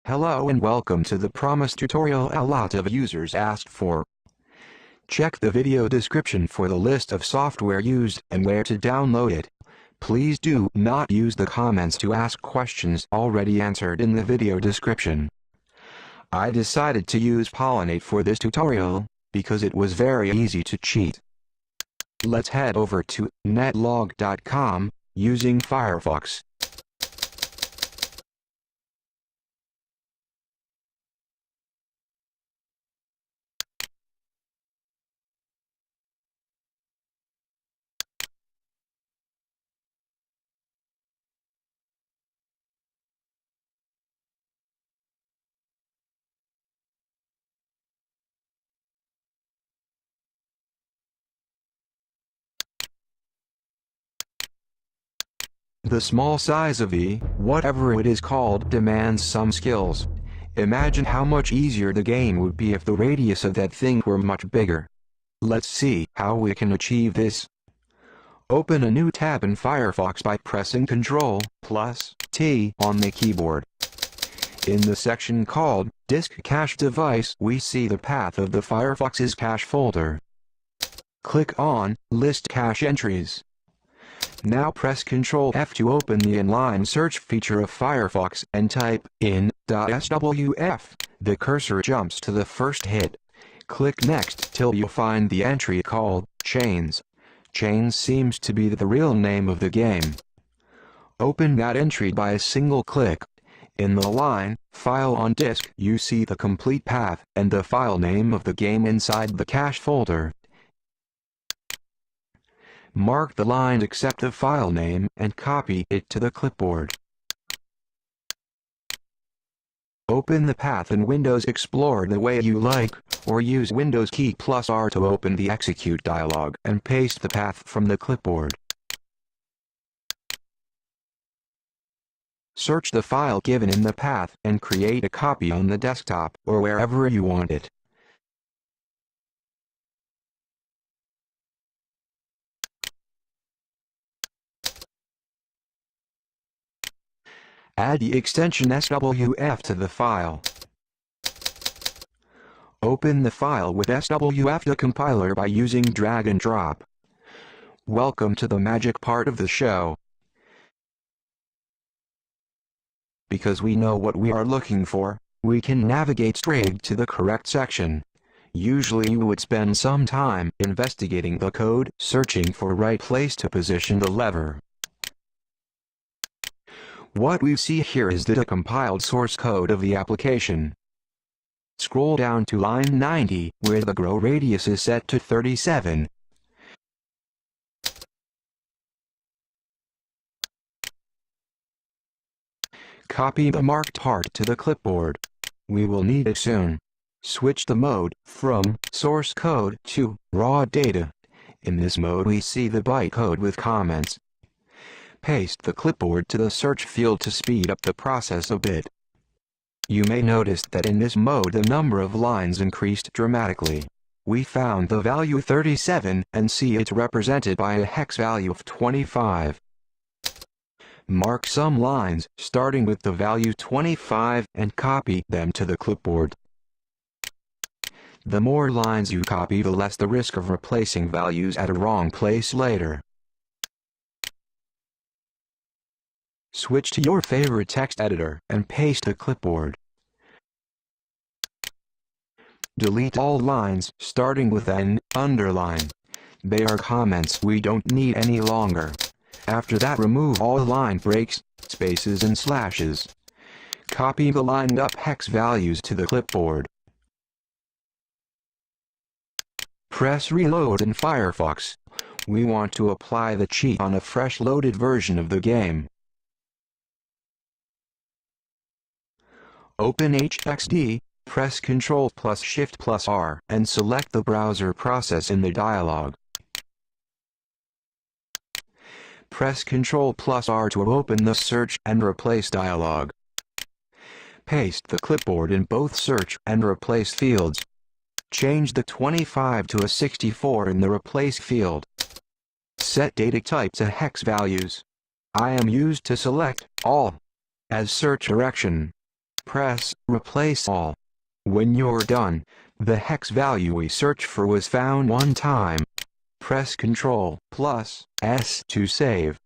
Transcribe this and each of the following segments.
Hello and welcome to the promised tutorial a lot of users asked for. Check the video description for the list of software used and where to download it. Please do not use the comments to ask questions already answered in the video description. I decided to use Pollinate for this tutorial because it was very easy to cheat. Let's head over to netlog.com using Firefox. The small size of whatever it is called, demands some skills. Imagine how much easier the game would be if the radius of that thing were much bigger. Let's see how we can achieve this. Open a new tab in Firefox by pressing Ctrl+T on the keyboard. In the section called Disk Cache Device, we see the path of the Firefox's cache folder. Click on List Cache Entries. Now press Ctrl+F to open the inline search feature of Firefox and type in .swf. The cursor jumps to the first hit. Click Next till you find the entry called Chains. Chains seems to be the real name of the game. Open that entry by a single click. In the line File on Disk, you see the complete path and the file name of the game inside the cache folder. Mark the line except the file name and copy it to the clipboard. Open the path in Windows Explorer the way you like, or use Windows key plus R to open the Execute dialog and paste the path from the clipboard. Search the file given in the path and create a copy on the desktop or wherever you want it. Add the extension SWF to the file. Open the file with SWF the compiler by using drag and drop. Welcome to the magic part of the show. Because we know what we are looking for, we can navigate straight to the correct section. Usually you would spend some time investigating the code, searching for right place to position the lever. What we see here is the compiled source code of the application. Scroll down to line 90, where the grow radius is set to 37. Copy the marked part to the clipboard. We will need it soon. Switch the mode from source code to raw data. In this mode we see the bytecode with comments. Paste the clipboard to the search field to speed up the process a bit. You may notice that in this mode the number of lines increased dramatically. We found the value 37 and see it represented by a hex value of 25. Mark some lines, starting with the value 25, and copy them to the clipboard. The more lines you copy, the less the risk of replacing values at a wrong place later. Switch to your favorite text editor and paste the clipboard. Delete all lines, starting with an underline. They are comments we don't need any longer. After that, remove all line breaks, spaces and slashes. Copy the lined up hex values to the clipboard. Press Reload in Firefox. We want to apply the cheat on a fresh loaded version of the game. Open HXD, press Ctrl+Shift+R, and select the browser process in the dialog. Press Ctrl+R to open the Search and Replace dialog. Paste the clipboard in both Search and Replace fields. Change the 25 to a 64 in the Replace field. Set data type to hex values. I am used to select all as search direction. Press Replace All. When you're done, the hex value we searched for was found one time. Press Ctrl plus S to save.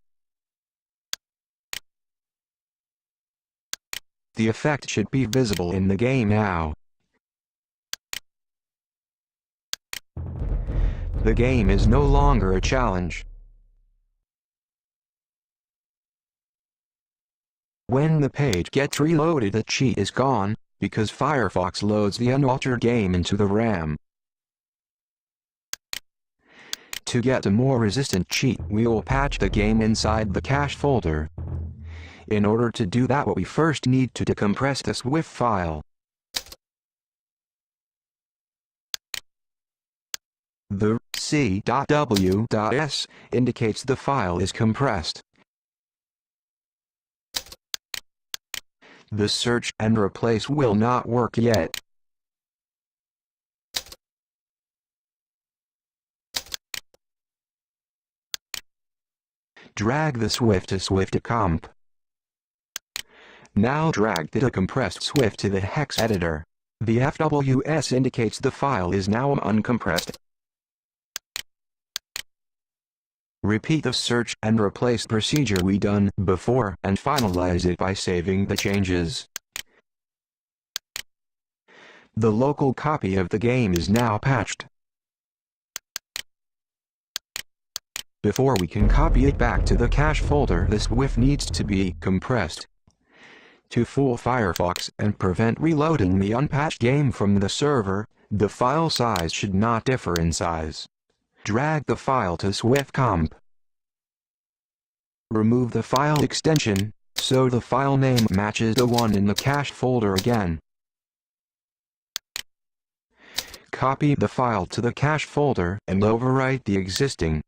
The effect should be visible in the game now. The game is no longer a challenge. When the page gets reloaded, the cheat is gone, because Firefox loads the unaltered game into the RAM. To get a more resistant cheat, we will patch the game inside the cache folder. In order to do that, we first need to decompress the SWF file. The c.w.s indicates the file is compressed. The search and replace will not work yet. Drag the SWF to SWF-to-comp. Now drag the decompressed SWF to the hex editor. The FWS indicates the file is now uncompressed. Repeat the search and replace procedure we done before and finalize it by saving the changes. The local copy of the game is now patched. Before we can copy it back to the cache folder, the SWF needs to be compressed. To fool Firefox and prevent reloading the unpatched game from the server, the file size should not differ in size. Drag the file to SWF-comp. Remove the file extension, so the file name matches the one in the cache folder again. Copy the file to the cache folder and overwrite the existing.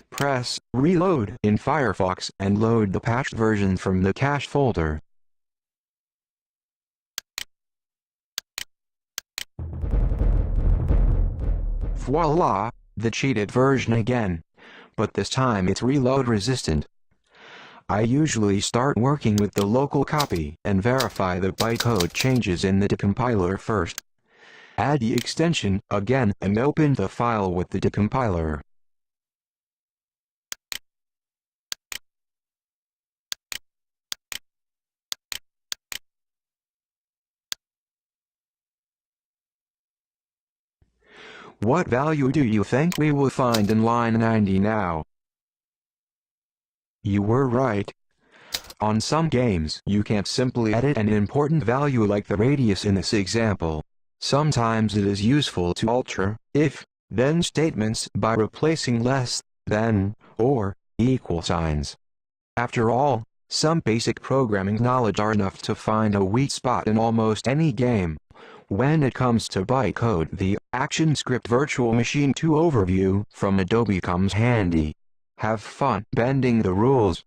Press Reload in Firefox and load the patched version from the cache folder. Voila! The cheated version again. But this time it's reload resistant. I usually start working with the local copy and verify the bytecode changes in the decompiler first. Add the extension again and open the file with the decompiler. What value do you think we will find in line 90 now? You were right. On some games, you can't simply edit an important value like the radius in this example. Sometimes it is useful to alter if, then statements by replacing less than or equal signs. After all, some basic programming knowledge are enough to find a weak spot in almost any game. When it comes to bytecode, the ActionScript Virtual Machine 2 overview from Adobe comes handy. Have fun bending the rules.